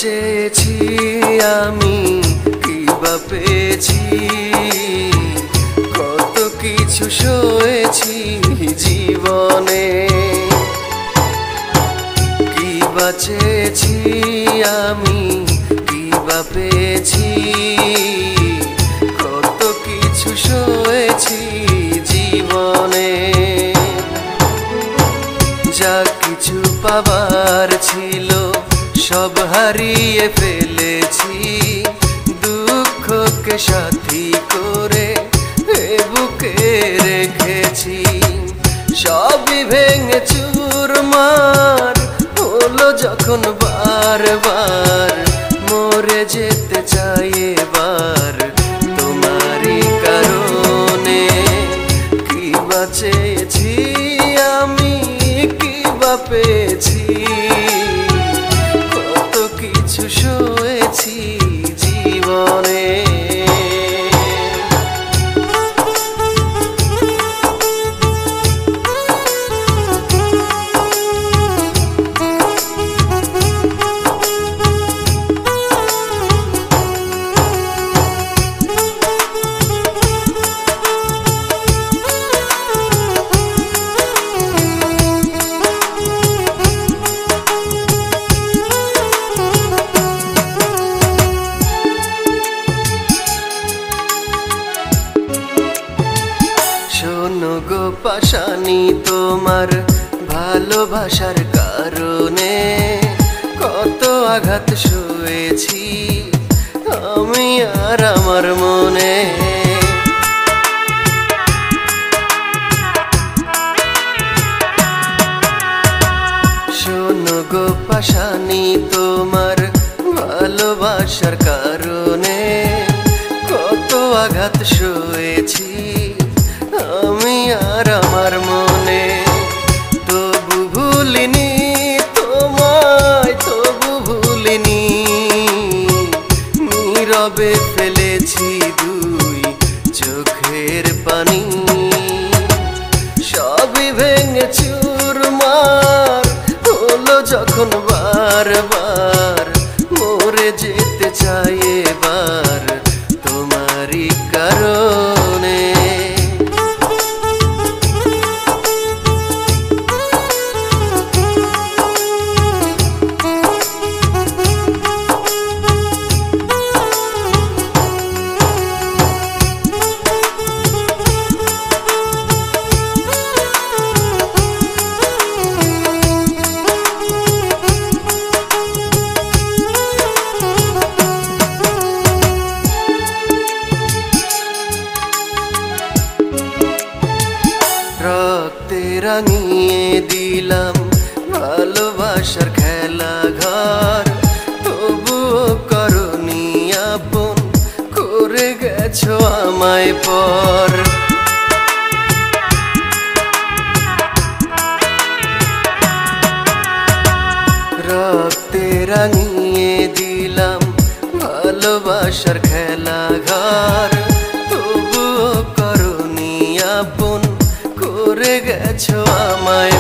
চেয়েছি আমি কিবা পেয়েছি, কত কিছু সয়েছি জীবনে। কিবা চেয়েছি আমি কিবা পেয়েছি, কত কিছু সয়েছি জীবনে। যা কিছু পাবার ছিল সব হারিয়ে ফেলেছি, দুঃখকে সাথী করে এ বুকে রেখেছি। সবই ভেঙে চুরমার হলো যখন বারবার, মরে যেতে চাই এবার তোমারই কারণে। কিবা চেয়েছি আমি কিবা পেয়েছি, সয়েছি জীবনে। শোনো গো পাশানি, তোমার ভালোবাসার কারণে কত আঘাত সয়েছি আমি আর আমার মনে। শোনো গো পাশানি, তোমার ভালোবাসার কারণে কত আঘাত সয়েছি আমি আর আমার মনে। তবু ভুলিনি তোমায়, তবু ভুলিনি, নীরবে ফেলেছি দুই চোখের পানি। সবই ভেঙে চুরমার হলো যখন বারবার, মরে যেতে চাই এবার তোমারই কারণে। রক্তে রাঙিয়ে দিলাম ভালোবাসার খেলা ঘর, তবুও করনি আপন, করে গেছো আমায় পর। রক্তে রাঙিয়ে দিলাম ভালোবাসার খেলা ঘর, তবুও করনি আপন, করে গেছো আমায়